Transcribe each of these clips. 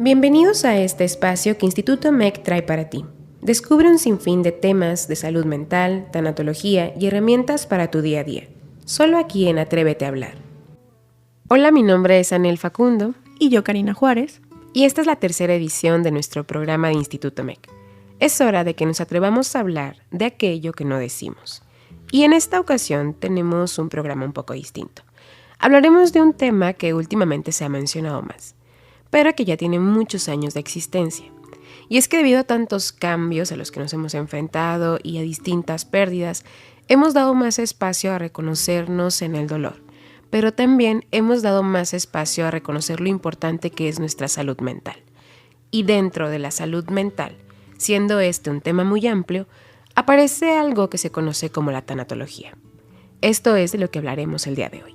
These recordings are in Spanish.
Bienvenidos a este espacio que Instituto MEC trae para ti. Descubre un sinfín de temas de salud mental, tanatología y herramientas para tu día a día. Solo aquí en Atrévete a Hablar. Hola, mi nombre es Anel Facundo. Y yo, Karina Juárez. Y esta es la tercera edición de nuestro programa de Instituto MEC. Es hora de que nos atrevamos a hablar de aquello que no decimos. Y en esta ocasión tenemos un programa un poco distinto. Hablaremos de un tema que últimamente se ha mencionado más, pero que ya tiene muchos años de existencia. Y es que debido a tantos cambios a los que nos hemos enfrentado y a distintas pérdidas, hemos dado más espacio a reconocernos en el dolor, pero también hemos dado más espacio a reconocer lo importante que es nuestra salud mental. Y dentro de la salud mental, siendo este un tema muy amplio, aparece algo que se conoce como la tanatología. Esto es de lo que hablaremos el día de hoy.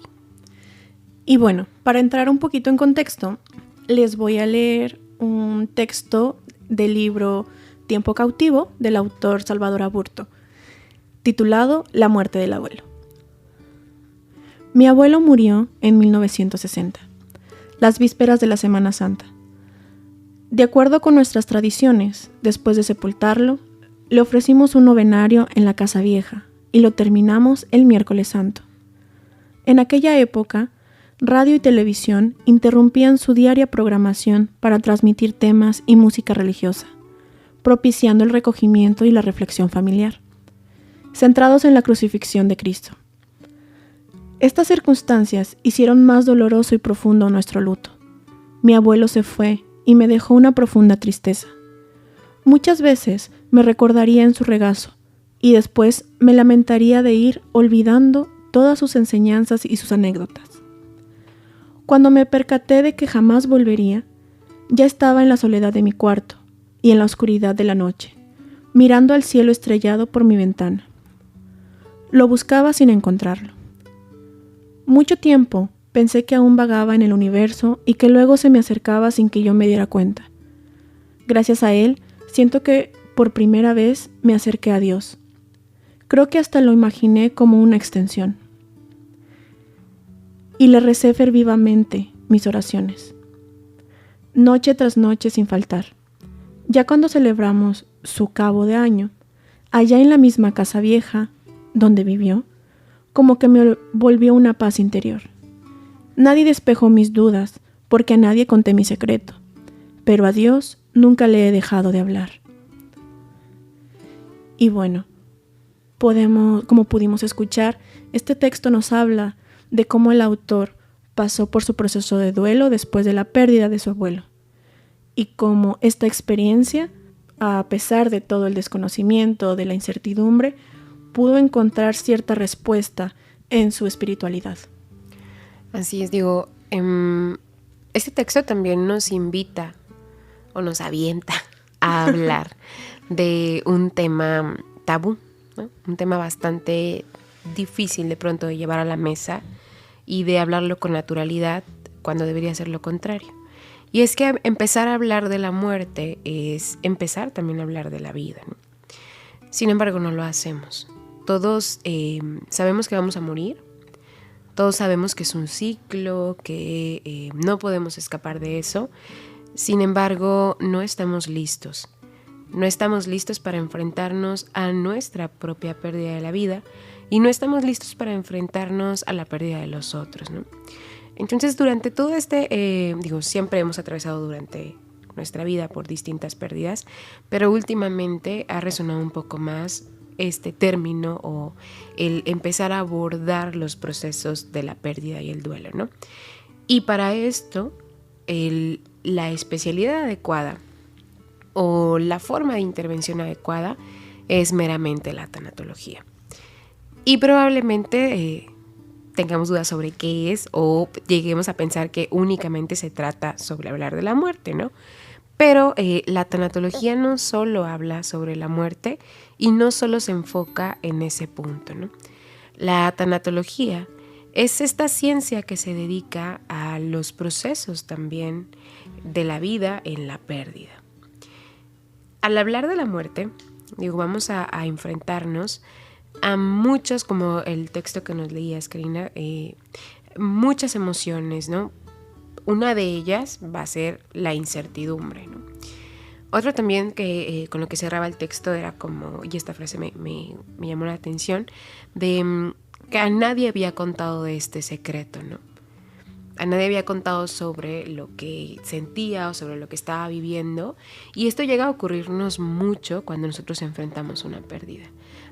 Y bueno, para entrar un poquito en contexto, les voy a leer un texto del libro Tiempo cautivo del autor Salvador Aburto, titulado La muerte del abuelo. Mi abuelo murió en 1960, las vísperas de la Semana Santa. De acuerdo con nuestras tradiciones, después de sepultarlo, le ofrecimos un novenario en la Casa Vieja y lo terminamos el miércoles santo. En aquella época, radio y televisión interrumpían su diaria programación para transmitir temas y música religiosa, propiciando el recogimiento y la reflexión familiar, centrados en la crucifixión de Cristo. Estas circunstancias hicieron más doloroso y profundo nuestro luto. Mi abuelo se fue y me dejó una profunda tristeza. Muchas veces me recordaría en su regazo y después me lamentaría de ir olvidando todas sus enseñanzas y sus anécdotas. Cuando me percaté de que jamás volvería, ya estaba en la soledad de mi cuarto y en la oscuridad de la noche, mirando al cielo estrellado por mi ventana. Lo buscaba sin encontrarlo. Mucho tiempo pensé que aún vagaba en el universo y que luego se me acercaba sin que yo me diera cuenta. Gracias a él, siento que por primera vez me acerqué a Dios. Creo que hasta lo imaginé como una extensión. Y le recé fervivamente mis oraciones, noche tras noche sin faltar. Ya cuando celebramos su cabo de año, allá en la misma Casa Vieja donde vivió, como que me volvió una paz interior. Nadie despejó mis dudas, porque a nadie conté mi secreto, pero a Dios nunca le he dejado de hablar. Y bueno, como pudimos escuchar, este texto nos habla de cómo el autor pasó por su proceso de duelo después de la pérdida de su abuelo, y cómo esta experiencia, a pesar de todo el desconocimiento, de la incertidumbre, pudo encontrar cierta respuesta en su espiritualidad. Así es, este texto también nos invita o nos avienta a hablar de un tema tabú, ¿no? Un tema bastante difícil de pronto de llevar a la mesa y de hablarlo con naturalidad cuando debería ser lo contrario. Y es que empezar a hablar de la muerte es empezar también a hablar de la vida, ¿no? Sin embargo, no lo hacemos. Todos sabemos que vamos a morir. Todos sabemos que es un ciclo, que no podemos escapar de eso. Sin embargo, no estamos listos. No estamos listos para enfrentarnos a nuestra propia pérdida de la vida y no estamos listos para enfrentarnos a la pérdida de los otros, ¿no? Entonces, durante todo siempre hemos atravesado durante nuestra vida por distintas pérdidas, pero últimamente ha resonado un poco más este término o el empezar a abordar los procesos de la pérdida y el duelo, ¿no? Y para esto, la especialidad adecuada o la forma de intervención adecuada es meramente la tanatología. Y probablemente tengamos dudas sobre qué es o lleguemos a pensar que únicamente se trata sobre hablar de la muerte, ¿no? Pero la tanatología no solo habla sobre la muerte y no solo se enfoca en ese punto, ¿no? La tanatología es esta ciencia que se dedica a los procesos también de la vida en la pérdida. Al hablar de la muerte, vamos a enfrentarnos a muchos, como el texto que nos leías, Karina, muchas emociones, ¿no? una de ellas va a ser la incertidumbre, ¿no? Otro también que con lo que cerraba el texto era como, y esta frase me llamó la atención, de que a nadie había contado de este secreto, ¿no? A nadie había contado sobre lo que sentía o sobre lo que estaba viviendo, y esto llega a ocurrirnos mucho cuando nosotros enfrentamos una pérdida.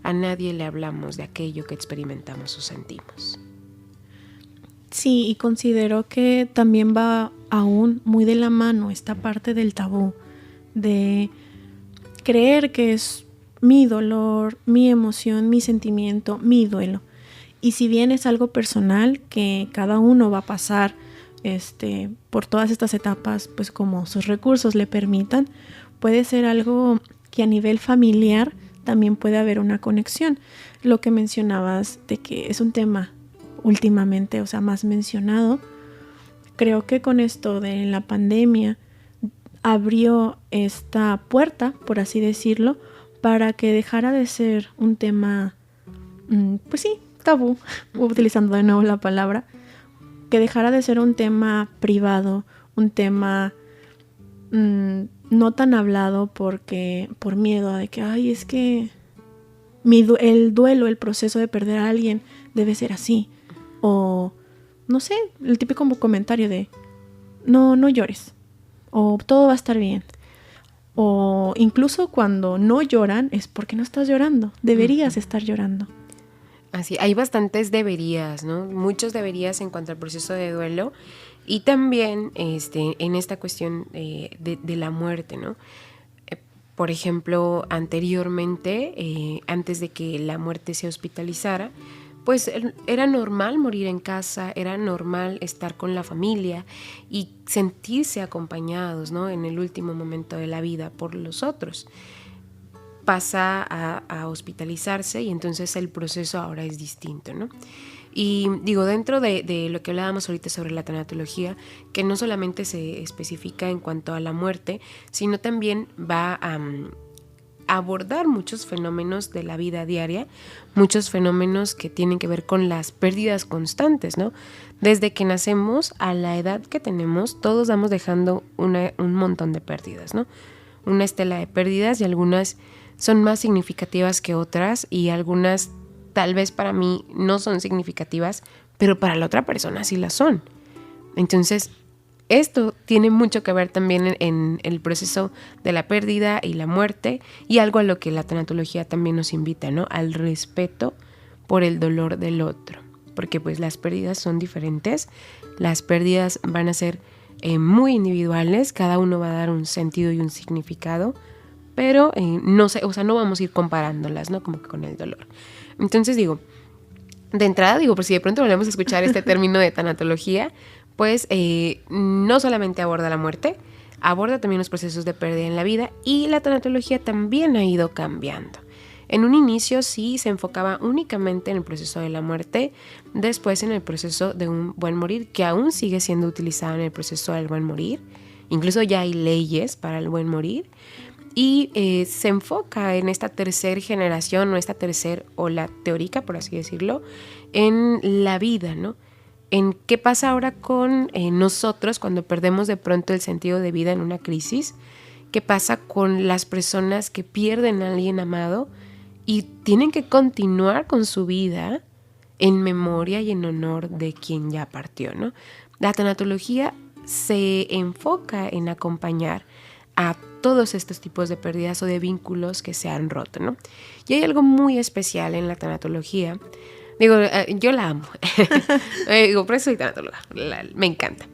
A nadie le hablamos de aquello que experimentamos o sentimos. Sí, y considero que también va aún muy de la mano esta parte del tabú, de creer que es mi dolor, mi emoción, mi sentimiento, mi duelo. Y si bien es algo personal que cada uno va a pasar por todas estas etapas, pues como sus recursos le permitan, puede ser algo que a nivel familiar también puede haber una conexión. Lo que mencionabas de que es un tema últimamente, o sea, más mencionado, creo que con esto de la pandemia abrió esta puerta, por así decirlo, para que dejara de ser un tema, pues sí, tabú, utilizando de nuevo la palabra, que dejara de ser un tema privado, un tema no tan hablado por miedo a de que, ay, es que el duelo, el proceso de perder a alguien debe ser así. O, no sé, el típico comentario de, no llores. O todo va a estar bien. O incluso cuando no lloran es porque no estás llorando. Deberías estar llorando. Así, hay bastantes deberías, ¿no? Muchos deberías en cuanto al proceso de duelo y también en esta cuestión de la muerte, ¿no? Por ejemplo, anteriormente, antes de que la muerte se hospitalizara, pues era normal morir en casa, era normal estar con la familia y sentirse acompañados, ¿no? En el último momento de la vida por los otros. Pasa a hospitalizarse y entonces el proceso ahora es distinto, ¿no? Y digo, dentro de lo que hablábamos ahorita sobre la tanatología, que no solamente se especifica en cuanto a la muerte, sino también va a abordar muchos fenómenos de la vida diaria, muchos fenómenos que tienen que ver con las pérdidas constantes, ¿no? Desde que nacemos a la edad que tenemos, todos vamos dejando un montón de pérdidas, ¿no? Una estela de pérdidas y algunas son más significativas que otras y algunas tal vez para mí no son significativas, pero para la otra persona sí las son. Entonces, esto tiene mucho que ver también en el proceso de la pérdida y la muerte y algo a lo que la tanatología también nos invita, ¿no? Al respeto por el dolor del otro, porque pues las pérdidas son diferentes, las pérdidas van a ser muy individuales, cada uno va a dar un sentido y un significado, pero no sé, o sea, no vamos a ir comparándolas, ¿no? Como que con el dolor. Entonces digo, de entrada digo, por si de pronto volvemos a escuchar este término de tanatología, pues no solamente aborda la muerte, aborda también los procesos de pérdida en la vida y la tanatología también ha ido cambiando. En un inicio sí se enfocaba únicamente en el proceso de la muerte, después en el proceso de un buen morir, que aún sigue siendo utilizado en el proceso del buen morir, incluso ya hay leyes para el buen morir, y se enfoca en esta tercera generación o esta tercera ola teórica, por así decirlo, en la vida, ¿no? En qué pasa ahora con nosotros cuando perdemos de pronto el sentido de vida en una crisis, qué pasa con las personas que pierden a alguien amado y tienen que continuar con su vida en memoria y en honor de quien ya partió, ¿no? La tanatología se enfoca en acompañar a todos estos tipos de pérdidas o de vínculos que se han roto, ¿no? Y hay algo muy especial en la tanatología. Digo, yo la amo. Digo, por eso soy tanatóloga. Me encanta.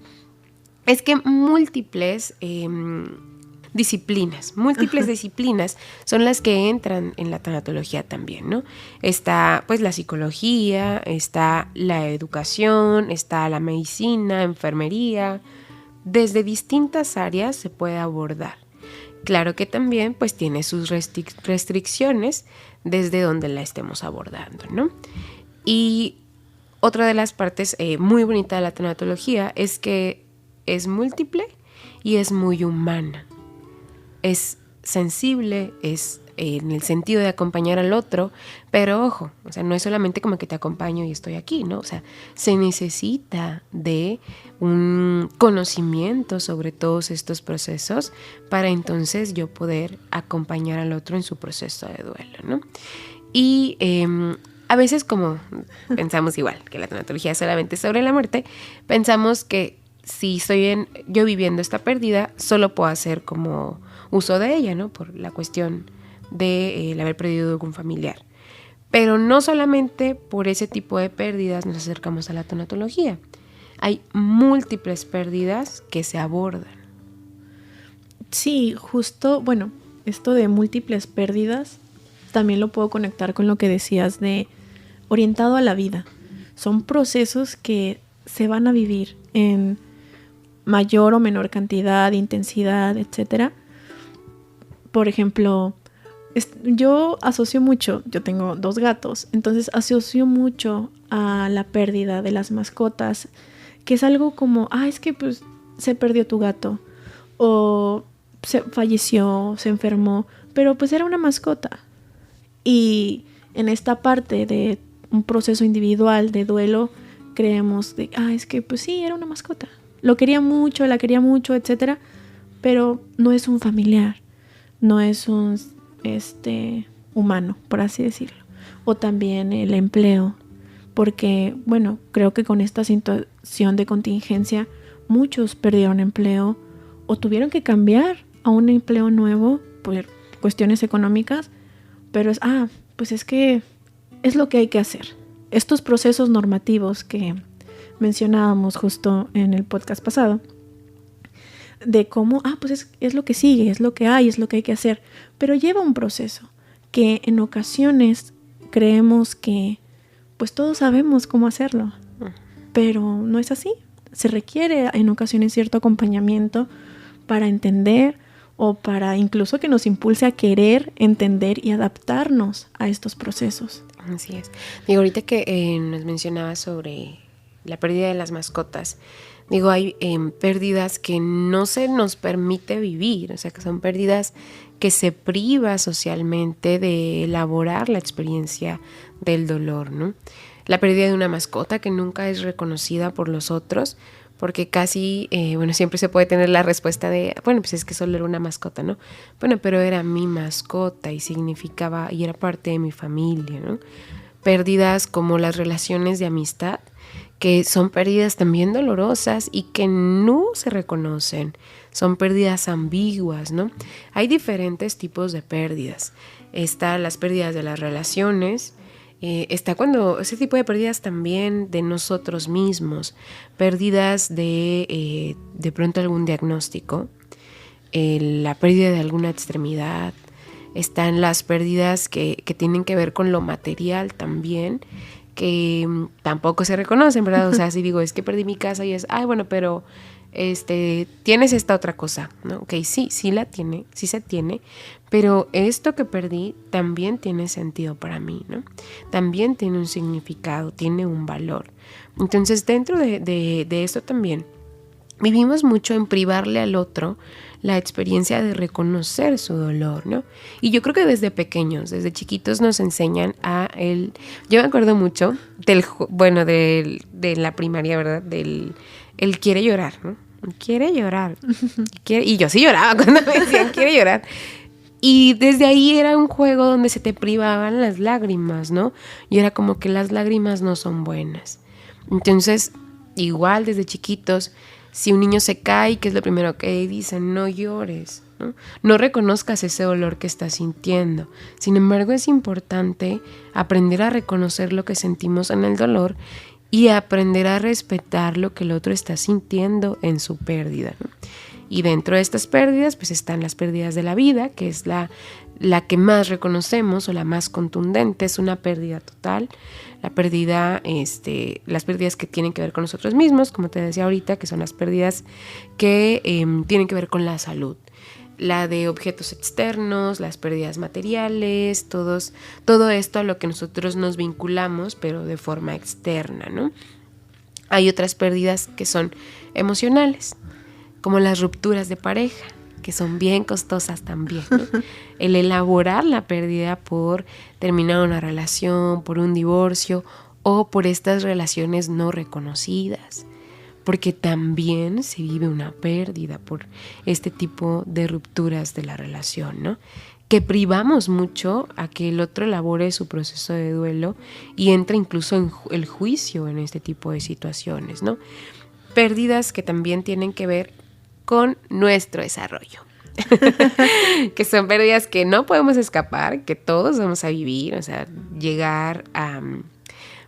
Es que múltiples disciplinas son las que entran en la tanatología también, ¿no? Está pues la psicología, está la educación, está la medicina, enfermería. Desde distintas áreas se puede abordar. Claro que también pues tiene sus restricciones desde donde la estemos abordando, ¿no? Y otra de las partes muy bonita de la tanatología es que es múltiple y es muy humana. Es sensible, es en el sentido de acompañar al otro, pero ojo, o sea, no es solamente como que te acompaño y estoy aquí, ¿no? O sea, se necesita de un conocimiento sobre todos estos procesos para entonces yo poder acompañar al otro en su proceso de duelo, ¿no? Y a veces, como pensamos igual que la tanatología es solamente sobre la muerte, pensamos que si estoy yo viviendo esta pérdida, solo puedo hacer como uso de ella, ¿no? Por la cuestión de el haber perdido algún familiar. Pero no solamente por ese tipo de pérdidas nos acercamos a la tanatología. Hay múltiples pérdidas que se abordan. Sí, justo, bueno, esto de múltiples pérdidas también lo puedo conectar con lo que decías de orientado a la vida. Son procesos que se van a vivir en mayor o menor cantidad, intensidad, etcétera. Por ejemplo, yo asocio mucho, yo tengo 2 gatos, entonces asocio mucho a la pérdida de las mascotas, que es algo como, es que pues se perdió tu gato, o se falleció, se enfermó, pero pues era una mascota. Y en esta parte de un proceso individual de duelo, creemos de, es que pues sí, era una mascota. Lo quería mucho, la quería mucho, etcétera, pero no es un familiar, no es un humano, por así decirlo. O también el empleo, porque, bueno, creo que con esta situación de contingencia, muchos perdieron empleo o tuvieron que cambiar a un empleo nuevo por cuestiones económicas, pero pues es que es lo que hay que hacer. Estos procesos normativos que mencionábamos justo en el podcast pasado, de cómo, pues es lo que sigue, es lo que hay que hacer, pero lleva un proceso que en ocasiones creemos que pues todos sabemos cómo hacerlo, pero no es así. Se requiere en ocasiones cierto acompañamiento para entender o para incluso que nos impulse a querer entender y adaptarnos a estos procesos. Así es. Digo, ahorita que nos mencionaba sobre la pérdida de las mascotas, digo, hay pérdidas que no se nos permite vivir, o sea, que son pérdidas que se priva socialmente de elaborar la experiencia del dolor, ¿no? La pérdida de una mascota que nunca es reconocida por los otros, porque casi, siempre se puede tener la respuesta de, pues es que solo era una mascota, ¿no? Bueno, pero era mi mascota y significaba, y era parte de mi familia, ¿no? Pérdidas como las relaciones de amistad, que son pérdidas también dolorosas y que no se reconocen, son pérdidas ambiguas, ¿no? Hay diferentes tipos de pérdidas. Están las pérdidas de las relaciones, está cuando ese tipo de pérdidas también de nosotros mismos, pérdidas de pronto algún diagnóstico, la pérdida de alguna extremidad, están las pérdidas que tienen que ver con lo material también, que tampoco se reconocen, ¿verdad? O sea, si digo, es que perdí mi casa y es, pero tienes esta otra cosa, ¿no? Ok, sí la tiene, sí se tiene, pero esto que perdí también tiene sentido para mí, ¿no? También tiene un significado, tiene un valor. Entonces, dentro de esto también, vivimos mucho en privarle al otro la experiencia de reconocer su dolor, ¿no? Y yo creo que desde pequeños, desde chiquitos nos enseñan yo me acuerdo mucho de la primaria, ¿verdad? Él quiere llorar, ¿no? Quiere llorar. Y yo sí lloraba cuando me decían quiere llorar. Y desde ahí era un juego donde se te privaban las lágrimas, ¿no? Y era como que las lágrimas no son buenas. Entonces, igual desde chiquitos, si un niño se cae, ¿qué es lo primero que dicen? No llores, ¿no? No reconozcas ese dolor que estás sintiendo. Sin embargo, es importante aprender a reconocer lo que sentimos en el dolor y aprender a respetar lo que el otro está sintiendo en su pérdida, ¿no? Y dentro de estas pérdidas, pues están las pérdidas de la vida, que es la que más reconocemos o la más contundente, es una pérdida total. La pérdida, las pérdidas que tienen que ver con nosotros mismos, como te decía ahorita, que son las pérdidas que tienen que ver con la salud. La de objetos externos, las pérdidas materiales, todo esto a lo que nosotros nos vinculamos, pero de forma externa, ¿no? Hay otras pérdidas que son emocionales, como las rupturas de pareja, que son bien costosas también, ¿no? El elaborar la pérdida por terminar una relación, por un divorcio o por estas relaciones no reconocidas, porque también se vive una pérdida por este tipo de rupturas de la relación, ¿no? Que privamos mucho a que el otro elabore su proceso de duelo y entra incluso en el juicio en este tipo de situaciones, ¿no? Pérdidas que también tienen que ver con nuestro desarrollo. Que son pérdidas que no podemos escapar, que todos vamos a vivir, o sea, llegar a,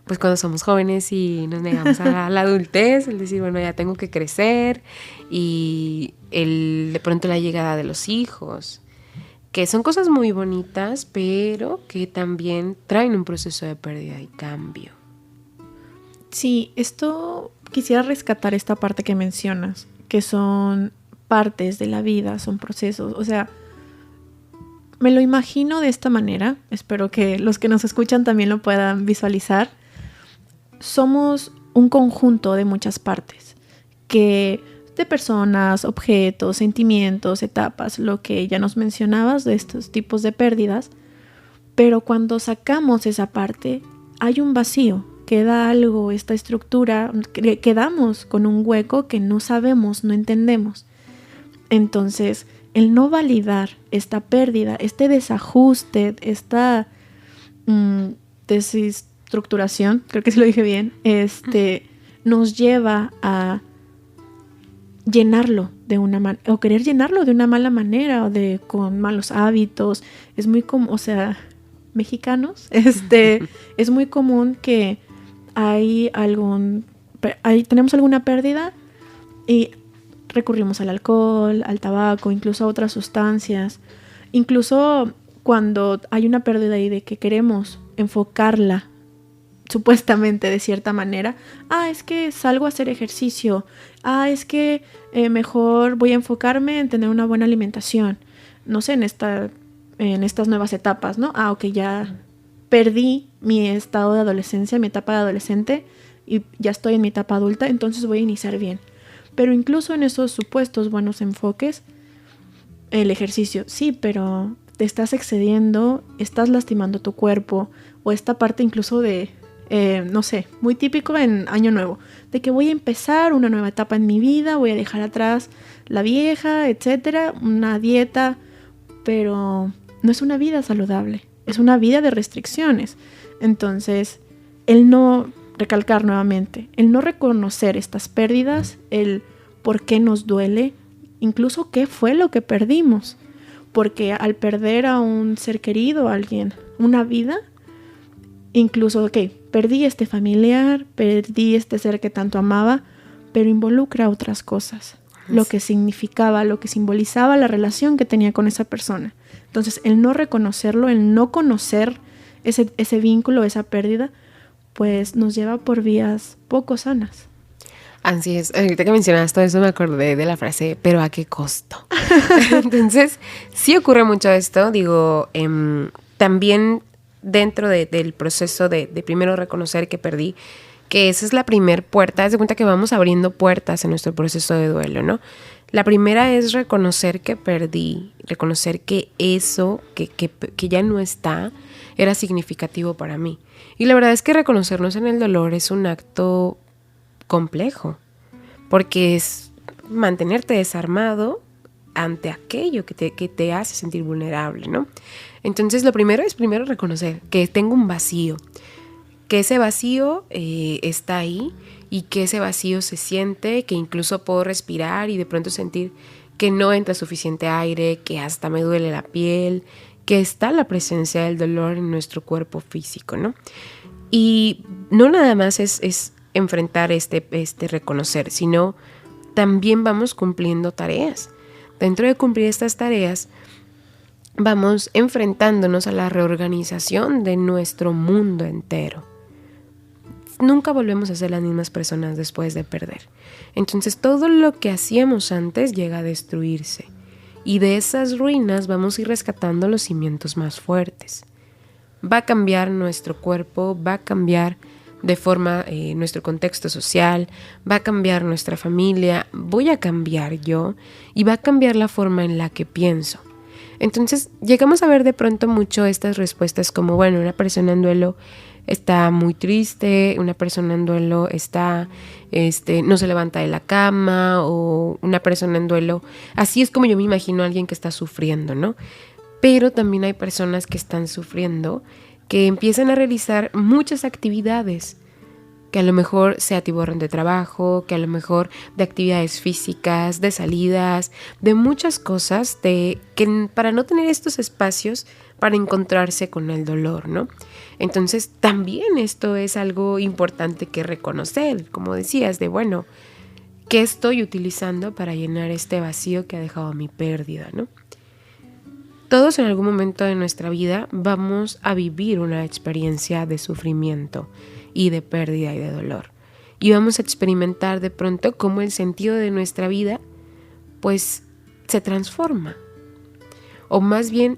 pues cuando somos jóvenes y nos negamos a la adultez, el decir, bueno, ya tengo que crecer, y de pronto la llegada de los hijos, que son cosas muy bonitas, pero que también traen un proceso de pérdida y cambio. Sí, esto quisiera rescatar esta parte que mencionas, que son partes de la vida, son procesos. O sea, me lo imagino de esta manera, espero que los que nos escuchan también lo puedan visualizar. Somos un conjunto de muchas partes, de personas, objetos, sentimientos, etapas, lo que ya nos mencionabas de estos tipos de pérdidas, pero cuando sacamos esa parte, hay un vacío, queda algo, esta estructura, quedamos con un hueco que no sabemos, no entendemos. Entonces, el no validar esta pérdida, este desajuste, esta desestructuración, creo que sí lo dije bien, nos lleva a llenarlo de una manera, o querer llenarlo de una mala manera, o con malos hábitos. Es muy común, o sea, mexicanos, es muy común que tenemos alguna pérdida y recurrimos al alcohol, al tabaco, incluso a otras sustancias. Incluso cuando hay una pérdida y de que queremos enfocarla supuestamente de cierta manera, es que salgo a hacer ejercicio, es que mejor voy a enfocarme en tener una buena alimentación, no sé, en estas nuevas etapas, ¿no? Ok, ya perdí mi estado de adolescencia, mi etapa de adolescente, y ya estoy en mi etapa adulta, entonces voy a iniciar bien. Pero incluso en esos supuestos buenos enfoques, el ejercicio, sí, pero te estás excediendo, estás lastimando tu cuerpo, o esta parte incluso de no sé, muy típico en Año Nuevo, de que voy a empezar una nueva etapa en mi vida, voy a dejar atrás la vieja, etcétera, una dieta, pero no es una vida saludable, es una vida de restricciones. Entonces, recalcar nuevamente, el no reconocer estas pérdidas, el por qué nos duele, incluso qué fue lo que perdimos, porque al perder a un ser querido, a alguien, una vida, incluso, perdí este familiar, perdí este ser que tanto amaba, pero involucra otras cosas, lo que significaba, lo que simbolizaba la relación que tenía con esa persona. Entonces, el no reconocerlo, el no conocer ese vínculo, esa pérdida, pues nos lleva por vías poco sanas. Así es, ahorita que mencionas todo eso me acordé de la frase, pero ¿a qué costo? Entonces, sí ocurre mucho esto, digo, también dentro del proceso de primero reconocer que perdí, que esa es la primer puerta. Haz de cuenta que vamos abriendo puertas en nuestro proceso de duelo, ¿no? La primera es reconocer que perdí, reconocer que eso que ya no está era significativo para mí. Y la verdad es que reconocernos en el dolor es un acto complejo, porque es mantenerte desarmado ante aquello que te hace sentir vulnerable, ¿no? Entonces lo primero es reconocer que tengo un vacío, que ese vacío está ahí y que ese vacío se siente, que incluso puedo respirar y de pronto sentir que no entra suficiente aire, que hasta me duele la piel, que está la presencia del dolor en nuestro cuerpo físico, ¿no? Y no nada más es enfrentar este reconocer, sino también vamos cumpliendo tareas. Dentro de cumplir estas tareas, vamos enfrentándonos a la reorganización de nuestro mundo entero. Nunca volvemos a ser las mismas personas después de perder. Entonces todo lo que hacíamos antes llega a destruirse. Y de esas ruinas vamos a ir rescatando los cimientos más fuertes. Va a cambiar nuestro cuerpo, va a cambiar de forma nuestro contexto social, va a cambiar nuestra familia, voy a cambiar yo y va a cambiar la forma en la que pienso. Entonces llegamos a ver de pronto mucho estas respuestas como, bueno, una persona en duelo está muy triste, una persona en duelo está, no se levanta de la cama, o una persona en duelo, así es como yo me imagino a alguien que está sufriendo, ¿no? Pero también hay personas que están sufriendo, que empiezan a realizar muchas actividades, que a lo mejor se atiborran de trabajo, que a lo mejor de actividades físicas, de salidas, de muchas cosas, que para no tener estos espacios para encontrarse con el dolor, ¿no? Entonces también esto es algo importante que reconocer, como decías, de bueno, ¿qué estoy utilizando para llenar este vacío que ha dejado mi pérdida, ¿no? Todos en algún momento de nuestra vida vamos a vivir una experiencia de sufrimiento y de pérdida y de dolor. Y vamos a experimentar de pronto cómo el sentido de nuestra vida pues se transforma. O más bien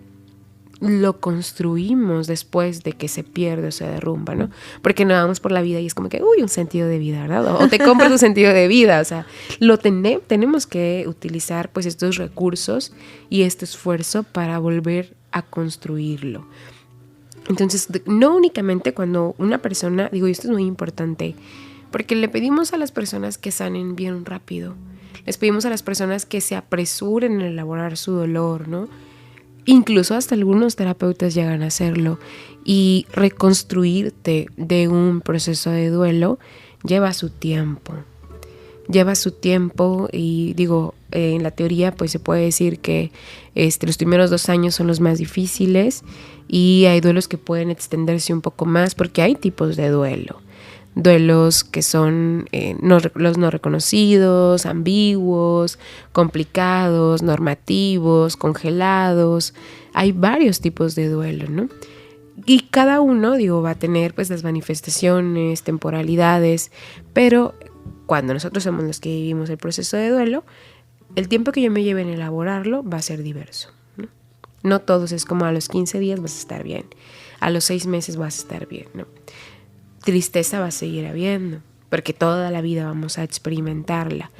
lo construimos después de que se pierde o se derrumba, ¿no? Porque no vamos por la vida y es como que, un sentido de vida, ¿verdad? O te compras un sentido de vida, o sea, tenemos que utilizar pues estos recursos y este esfuerzo para volver a construirlo. Entonces, no únicamente cuando una persona, y esto es muy importante, porque le pedimos a las personas que sanen bien rápido, les pedimos a las personas que se apresuren en elaborar su dolor, ¿no? Incluso hasta algunos terapeutas llegan a hacerlo, y reconstruirte de un proceso de duelo lleva su tiempo. Y en la teoría pues se puede decir que los primeros 2 años son los más difíciles, y hay duelos que pueden extenderse un poco más porque hay tipos de duelo. Duelos que son los no reconocidos, ambiguos, complicados, normativos, congelados. Hay varios tipos de duelo, ¿no? Y cada uno, va a tener pues las manifestaciones, temporalidades, pero cuando nosotros somos los que vivimos el proceso de duelo, el tiempo que yo me lleve en elaborarlo va a ser diverso, ¿no? No todos es como a los 15 días vas a estar bien, a los 6 meses vas a estar bien, ¿no? Tristeza va a seguir habiendo, porque toda la vida vamos a experimentarla,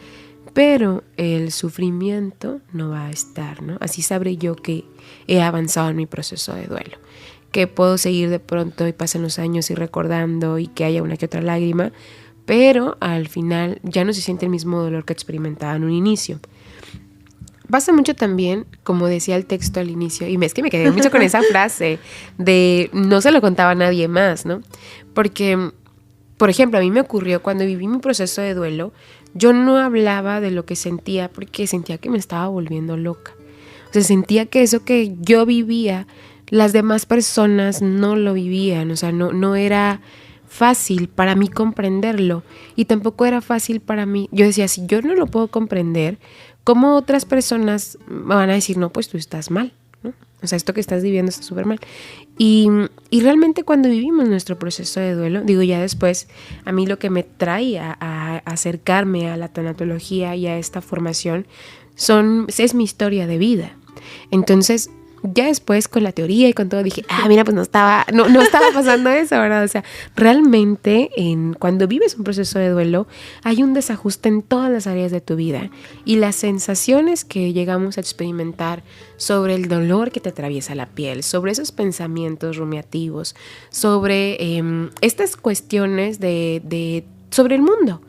pero el sufrimiento no va a estar, ¿no? Así sabré yo que he avanzado en mi proceso de duelo, que puedo seguir de pronto y pasen los años y recordando y que haya una que otra lágrima, pero al final ya no se siente el mismo dolor que experimentaba en un inicio. Pasa mucho también, como decía el texto al inicio, y es que me quedé mucho con esa frase de no se lo contaba a nadie más, ¿no? Porque, por ejemplo, a mí me ocurrió cuando viví mi proceso de duelo, yo no hablaba de lo que sentía porque sentía que me estaba volviendo loca. O sea, sentía que eso que yo vivía, las demás personas no lo vivían, o sea, no era fácil para mí comprenderlo, y tampoco era fácil para mí. Yo decía, si yo no lo puedo comprender, ¿cómo otras personas me van a decir, no, pues tú estás mal, ¿no? O sea, esto que estás viviendo está súper mal. Y realmente cuando vivimos nuestro proceso de duelo, ya después, a mí lo que me trae a acercarme a la tanatología y a esta formación es mi historia de vida. Entonces, ya después con la teoría y con todo dije, mira, pues no estaba pasando eso, ¿verdad? O sea, realmente cuando vives un proceso de duelo hay un desajuste en todas las áreas de tu vida, y las sensaciones que llegamos a experimentar sobre el dolor que te atraviesa la piel, sobre esos pensamientos rumiativos, sobre estas cuestiones sobre el mundo,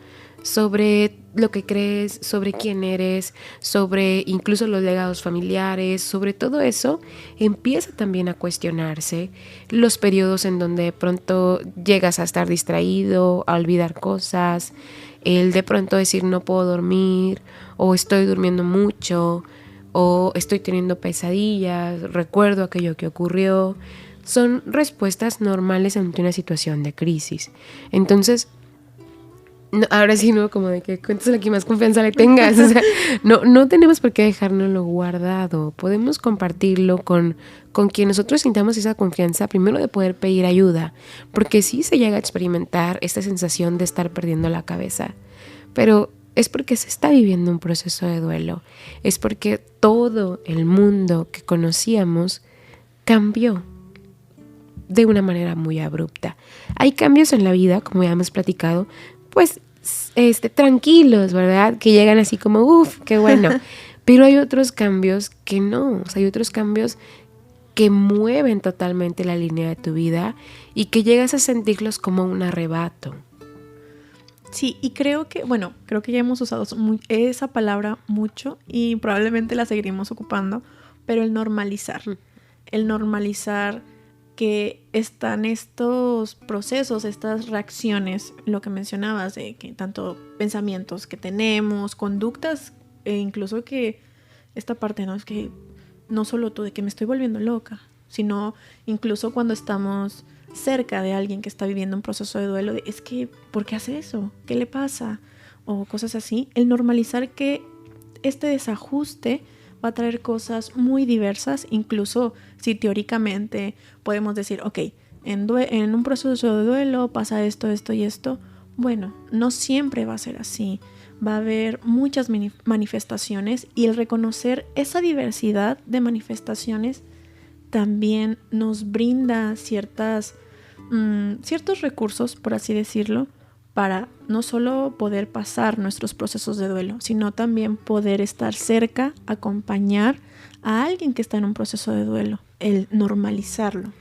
sobre lo que crees, sobre quién eres, sobre incluso los legados familiares, sobre todo eso, empieza también a cuestionarse los periodos en donde de pronto llegas a estar distraído, a olvidar cosas, el de pronto decir no puedo dormir, o estoy durmiendo mucho, o estoy teniendo pesadillas, recuerdo aquello que ocurrió. Son respuestas normales ante una situación de crisis. Entonces, no, ahora sí, ¿no? Como de que cuéntaselo a quien más confianza le tengas. O sea, no tenemos por qué dejárnoslo guardado. Podemos compartirlo con quien nosotros sintamos esa confianza, primero de poder pedir ayuda, porque sí se llega a experimentar esta sensación de estar perdiendo la cabeza, pero es porque se está viviendo un proceso de duelo. Es porque todo el mundo que conocíamos cambió. de una manera muy abrupta. Hay cambios en la vida, como ya hemos platicado, pues tranquilos, ¿verdad? Que llegan así como, uff, qué bueno. Pero hay otros cambios que no, o sea, hay otros cambios que mueven totalmente la línea de tu vida y que llegas a sentirlos como un arrebato. Sí, y creo que ya hemos usado esa palabra mucho y probablemente la seguiremos ocupando, pero el normalizar que están estos procesos, estas reacciones, lo que mencionabas, de que tanto pensamientos que tenemos, conductas, e incluso que esta parte, ¿no? Es que no solo tú de que me estoy volviendo loca, sino incluso cuando estamos cerca de alguien que está viviendo un proceso de duelo, es que, ¿por qué hace eso? ¿Qué le pasa? O cosas así. El normalizar que este desajuste va a traer cosas muy diversas, incluso si teóricamente podemos decir, ok, en un proceso de duelo pasa esto, esto y esto. Bueno, no siempre va a ser así. Va a haber muchas manifestaciones y el reconocer esa diversidad de manifestaciones también nos brinda ciertos recursos, por así decirlo, para no solo poder pasar nuestros procesos de duelo, sino también poder estar cerca, acompañar a alguien que está en un proceso de duelo, el normalizarlo.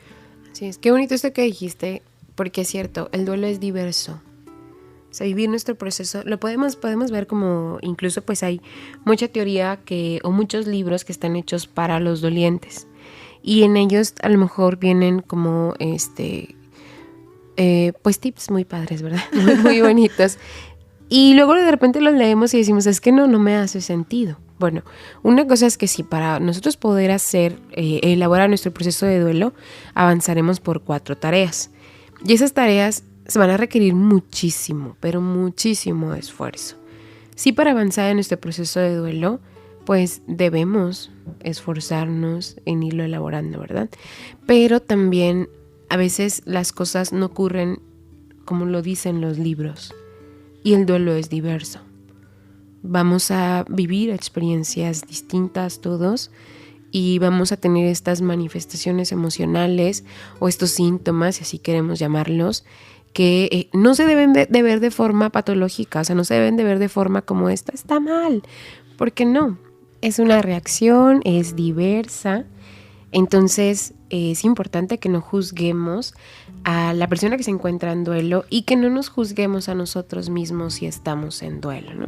Sí, es qué bonito esto que dijiste, porque es cierto, el duelo es diverso. O sea, vivir nuestro proceso, lo podemos ver como, incluso pues hay mucha teoría o muchos libros que están hechos para los dolientes. Y en ellos a lo mejor vienen como pues tips muy padres, ¿verdad? Muy, muy bonitos. Y luego de repente los leemos y decimos, es que no me hace sentido. Bueno, una cosa es que sí, para nosotros poder elaborar nuestro proceso de duelo, avanzaremos por 4 tareas. Y esas tareas se van a requerir muchísimo, pero muchísimo esfuerzo. Sí, para avanzar en nuestro proceso de duelo, pues debemos esforzarnos en irlo elaborando, ¿verdad? Pero también a veces las cosas no ocurren como lo dicen los libros y el duelo es diverso. Vamos a vivir experiencias distintas todos y vamos a tener estas manifestaciones emocionales o estos síntomas, si así queremos llamarlos, que no se deben de ver de forma patológica, o sea, no se deben de ver de forma como esta está mal, porque no, es una reacción, es diversa. Entonces es importante que no juzguemos a la persona que se encuentra en duelo y que no nos juzguemos a nosotros mismos si estamos en duelo, ¿no?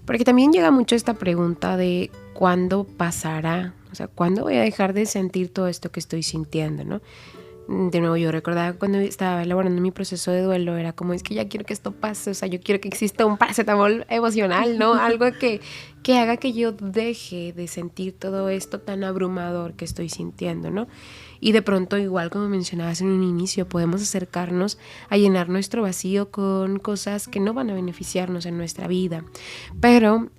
Porque también llega mucho esta pregunta de cuándo pasará, o sea, cuándo voy a dejar de sentir todo esto que estoy sintiendo, ¿no? De nuevo, yo recordaba cuando estaba elaborando mi proceso de duelo, era como, es que ya quiero que esto pase, o sea, yo quiero que exista un paracetamol emocional, ¿no? Algo que haga que yo deje de sentir todo esto tan abrumador que estoy sintiendo, ¿no? Y de pronto, igual como mencionabas en un inicio, podemos acercarnos a llenar nuestro vacío con cosas que no van a beneficiarnos en nuestra vida. Pero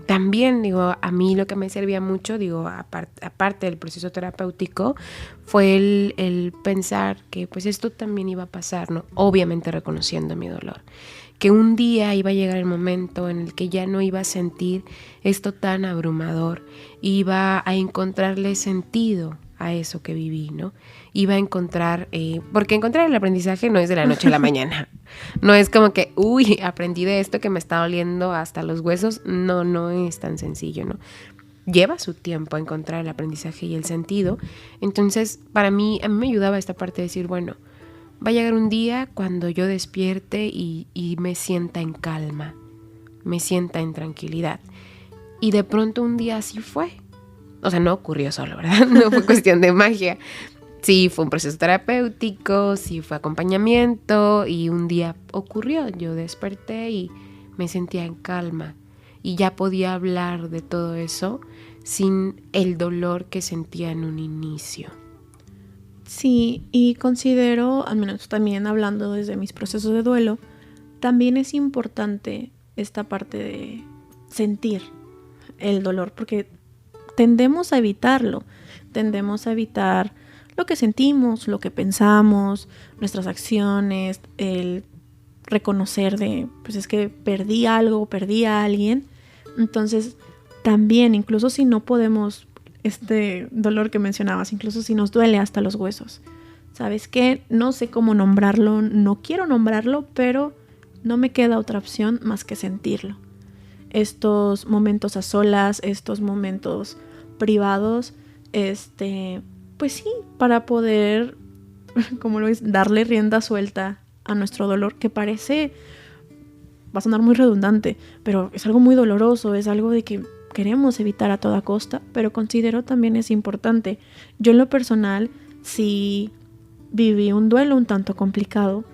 también, digo, a mí lo que me servía mucho, digo, aparte del proceso terapéutico, fue el pensar que pues esto también iba a pasar, ¿no? Obviamente reconociendo mi dolor. Que un día iba a llegar el momento en el que ya no iba a sentir esto tan abrumador, iba a encontrarle sentido a eso que viví, ¿no? Iba a encontrar, porque encontrar el aprendizaje no es de la noche a la mañana, no es como que, uy, aprendí de esto que me está doliendo hasta los huesos, no es tan sencillo, ¿no? Lleva su tiempo a encontrar el aprendizaje y el sentido. Entonces, a mí me ayudaba esta parte de decir, bueno, va a llegar un día cuando yo despierte y me sienta en calma, me sienta en tranquilidad. Y de pronto un día así fue. O sea, no ocurrió solo, ¿verdad? No fue cuestión de magia. Sí, fue un proceso terapéutico, sí fue acompañamiento y un día ocurrió. Yo desperté y me sentía en calma y ya podía hablar de todo eso sin el dolor que sentía en un inicio. Sí, y considero, al menos también hablando desde mis procesos de duelo, también es importante esta parte de sentir el dolor, porque tendemos a evitarlo, tendemos a evitar lo que sentimos, lo que pensamos, nuestras acciones, el reconocer de, pues es que perdí algo, perdí a alguien. Entonces, también, incluso si no podemos, este dolor que mencionabas, incluso si nos duele hasta los huesos, ¿sabes qué? No sé cómo nombrarlo, no quiero nombrarlo, pero no me queda otra opción más que sentirlo. Estos momentos a solas, estos momentos privados, pues sí, para poder, como lo es, darle rienda suelta a nuestro dolor, que parece, va a sonar muy redundante, pero es algo muy doloroso, es algo de que queremos evitar a toda costa, pero considero también es importante. Yo en lo personal, sí viví un duelo un tanto complicado,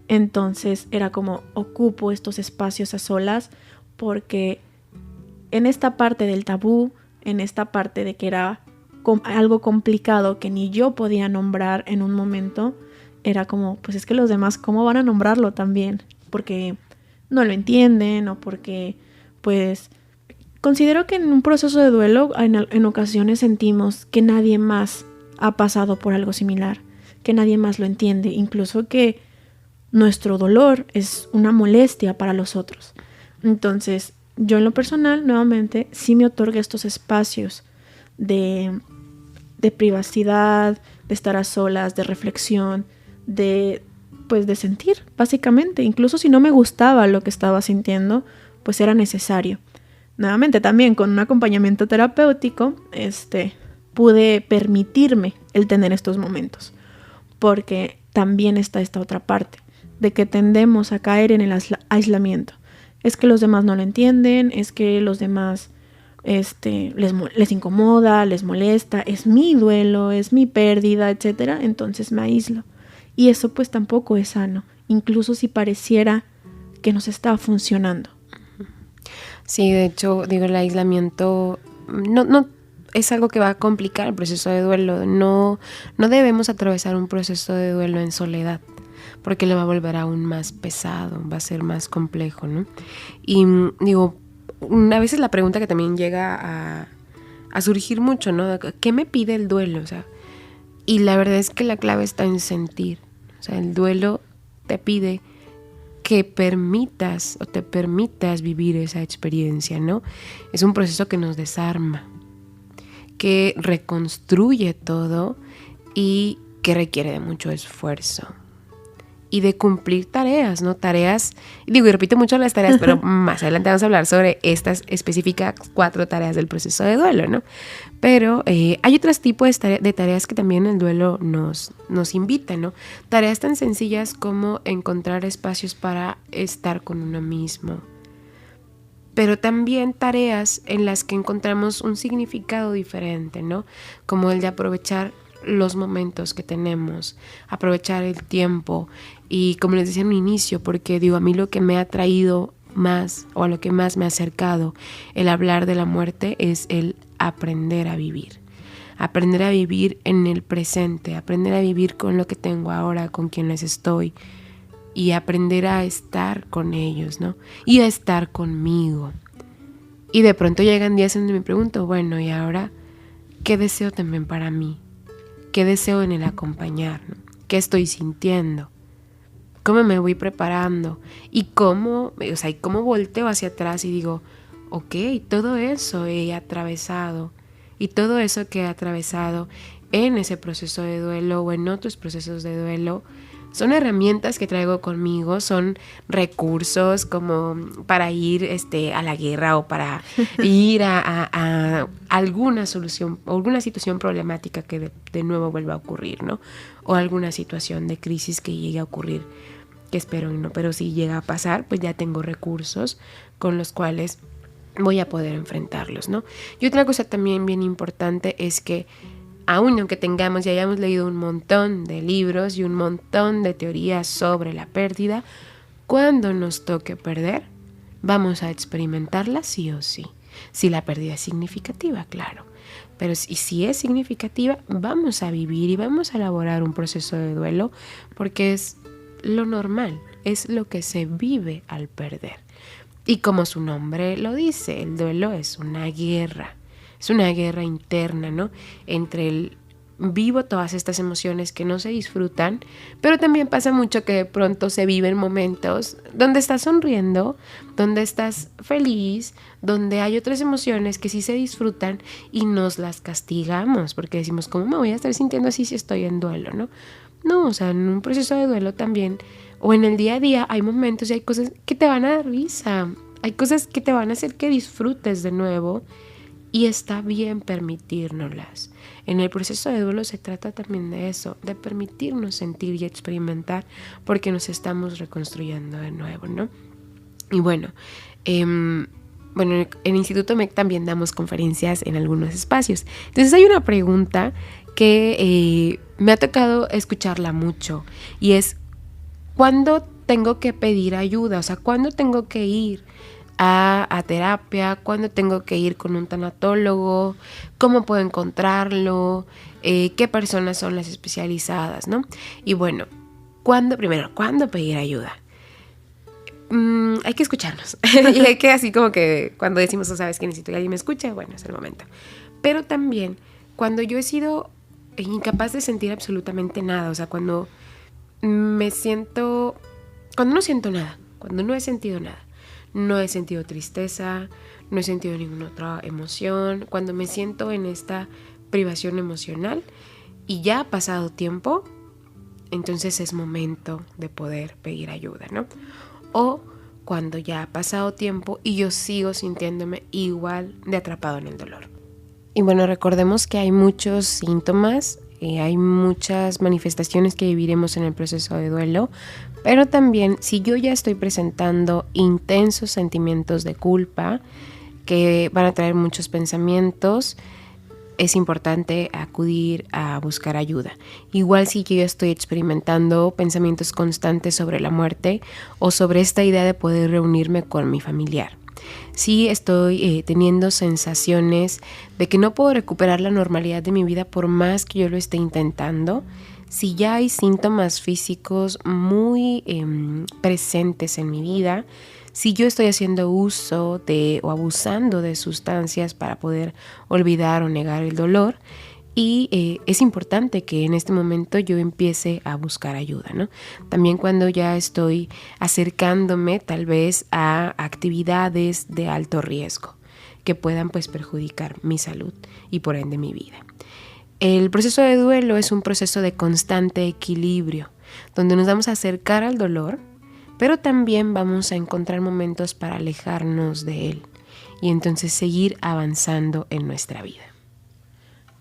entonces era como ocupo estos espacios a solas porque en esta parte del tabú, en esta parte de que era algo complicado que ni yo podía nombrar en un momento, era como, pues es que los demás, ¿cómo van a nombrarlo también? Porque no lo entienden o porque, pues, considero que en un proceso de duelo en ocasiones sentimos que nadie más ha pasado por algo similar, que nadie más lo entiende, incluso que nuestro dolor es una molestia para los otros. Entonces, yo en lo personal, nuevamente, sí me otorga estos espacios de privacidad, de estar a solas, de reflexión, de sentir, básicamente. Incluso si no me gustaba lo que estaba sintiendo, pues era necesario. Nuevamente, también con un acompañamiento terapéutico, pude permitirme el tener estos momentos. Porque también está esta otra parte, de que tendemos a caer en el aislamiento. Es que los demás no lo entienden, es que los demás les incomoda, les molesta, es mi duelo, es mi pérdida, etcétera, entonces me aíslo. Y eso pues tampoco es sano, incluso si pareciera que nos está funcionando. Sí, de hecho, digo, el aislamiento no es algo que va a complicar el proceso de duelo. No debemos atravesar un proceso de duelo en soledad, porque lo va a volver aún más pesado, va a ser más complejo, ¿no? Y digo, a veces la pregunta que también llega a surgir mucho, ¿no? ¿Qué me pide el duelo? O sea, y la verdad es que la clave está en sentir. O sea, el duelo te pide que permitas o te permitas vivir esa experiencia, ¿no? Es un proceso que nos desarma, que reconstruye todo y que requiere de mucho esfuerzo y de cumplir tareas, ¿no? Tareas, digo, y repito mucho las tareas, pero más adelante vamos a hablar sobre estas específicas 4 tareas del proceso de duelo, ¿no? Pero hay otros tipos de tareas que también el duelo nos invita, ¿no? Tareas tan sencillas como encontrar espacios para estar con uno mismo, pero también tareas en las que encontramos un significado diferente, ¿no? Como el de aprovechar los momentos que tenemos, aprovechar el tiempo y como les decía en un inicio, porque digo, a mí lo que me ha traído más o a lo que más me ha acercado el hablar de la muerte es el aprender a vivir en el presente, aprender a vivir con lo que tengo ahora, con quienes estoy y aprender a estar con ellos, ¿no? Y a estar conmigo. Y de pronto llegan días en donde me pregunto, bueno, ¿y ahora qué deseo también para mí? ¿Qué deseo en el acompañar? ¿No? ¿Qué estoy sintiendo? ¿Cómo me voy preparando? Y cómo volteo hacia atrás y digo, ok, todo eso he atravesado. Y todo eso que he atravesado en ese proceso de duelo o en otros procesos de duelo son herramientas que traigo conmigo, son recursos como para ir a la guerra o para ir a alguna solución o alguna situación problemática que de nuevo vuelva a ocurrir, ¿no? O alguna situación de crisis que llegue a ocurrir, que espero no, pero si llega a pasar, pues ya tengo recursos con los cuales voy a poder enfrentarlos, ¿no? Y otra cosa también bien importante es que aún aunque tengamos y hayamos leído un montón de libros y un montón de teorías sobre la pérdida, cuando nos toque perder, vamos a experimentarla sí o sí. Si la pérdida es significativa, claro. Pero si es significativa, vamos a vivir y vamos a elaborar un proceso de duelo porque es lo normal, es lo que se vive al perder. Y como su nombre lo dice, el duelo es una guerra. Es una guerra interna, ¿no? Entre el vivo todas estas emociones que no se disfrutan, pero también pasa mucho que de pronto se viven momentos donde estás sonriendo, donde estás feliz, donde hay otras emociones que sí se disfrutan y nos las castigamos, porque decimos, ¿cómo me voy a estar sintiendo así si estoy en duelo, ¿no? No, o sea, en un proceso de duelo también, o en el día a día, hay momentos y hay cosas que te van a dar risa, hay cosas que te van a hacer que disfrutes de nuevo y está bien permitírnoslas. En el proceso de duelo se trata también de eso, de permitirnos sentir y experimentar porque nos estamos reconstruyendo de nuevo, ¿no? Y bueno, en Instituto MEC también damos conferencias en algunos espacios. Entonces hay una pregunta que me ha tocado escucharla mucho y es, ¿cuándo tengo que pedir ayuda? O sea, ¿cuándo tengo que ir a terapia? ¿Cuándo tengo que ir con un tanatólogo? ¿Cómo puedo encontrarlo? ¿Qué personas son las especializadas, no? Y bueno, ¿cuándo pedir ayuda? Hay que escucharnos y hay que así como que cuando decimos, ¿sabes que necesito que alguien me escuche? Bueno, es el momento. Pero también cuando yo he sido incapaz de sentir absolutamente nada, o sea, cuando no siento nada, cuando no he sentido nada, no he sentido tristeza, no he sentido ninguna otra emoción, cuando me siento en esta privación emocional y ya ha pasado tiempo, entonces es momento de poder pedir ayuda, ¿no? O cuando ya ha pasado tiempo y yo sigo sintiéndome igual de atrapado en el dolor. Y bueno, recordemos que hay muchos síntomas, hay muchas manifestaciones que viviremos en el proceso de duelo, pero también si yo ya estoy presentando intensos sentimientos de culpa que van a traer muchos pensamientos, es importante acudir a buscar ayuda. Igual si yo estoy experimentando pensamientos constantes sobre la muerte o sobre esta idea de poder reunirme con mi familiar. Si estoy teniendo sensaciones de que no puedo recuperar la normalidad de mi vida por más que yo lo esté intentando. Si ya hay síntomas físicos muy presentes en mi vida, si yo estoy haciendo uso o abusando de sustancias para poder olvidar o negar el dolor, y es importante que en este momento yo empiece a buscar ayuda, ¿no? También cuando ya estoy acercándome tal vez a actividades de alto riesgo que puedan pues perjudicar mi salud y por ende mi vida. El proceso de duelo es un proceso de constante equilibrio, donde nos vamos a acercar al dolor, pero también vamos a encontrar momentos para alejarnos de él y entonces seguir avanzando en nuestra vida.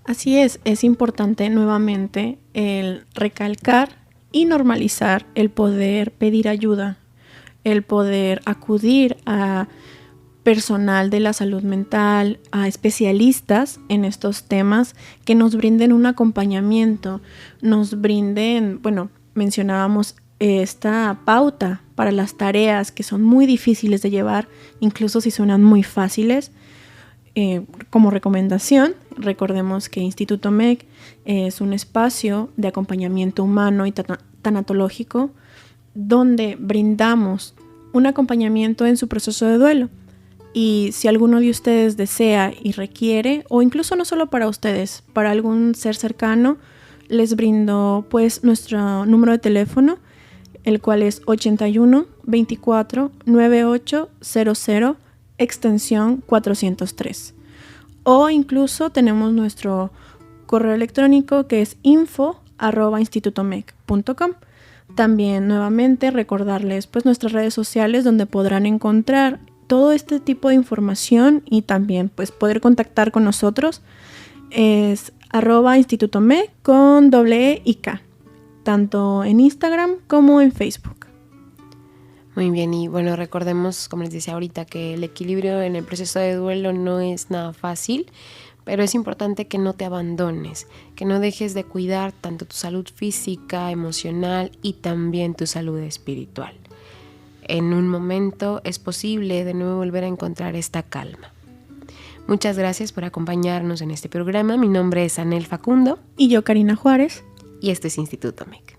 Así es importante nuevamente el recalcar y normalizar el poder pedir ayuda, el poder acudir a personal de la salud mental, a especialistas en estos temas que nos brinden un acompañamiento, nos brinden, mencionábamos esta pauta para las tareas que son muy difíciles de llevar, incluso si suenan muy fáciles. Como recomendación, recordemos que Instituto MEC es un espacio de acompañamiento humano y tanatológico donde brindamos un acompañamiento en su proceso de duelo. Y si alguno de ustedes desea y requiere, o incluso no solo para ustedes, para algún ser cercano, les brindo pues nuestro número de teléfono, el cual es 81 24 9800 extensión 403. O incluso tenemos nuestro correo electrónico que es info@institutomec.com. También nuevamente recordarles pues nuestras redes sociales donde podrán encontrar todo este tipo de información y también pues poder contactar con nosotros. Es @institutomec con doble E y K, tanto en Instagram como en Facebook. Muy bien, y bueno, recordemos, como les decía ahorita, que el equilibrio en el proceso de duelo no es nada fácil, pero es importante que no te abandones, que no dejes de cuidar tanto tu salud física, emocional y también tu salud espiritual. En un momento es posible de nuevo volver a encontrar esta calma. Muchas gracias por acompañarnos en este programa. Mi nombre es Anel Facundo. Y yo, Karina Juárez. Y este es Instituto MEC.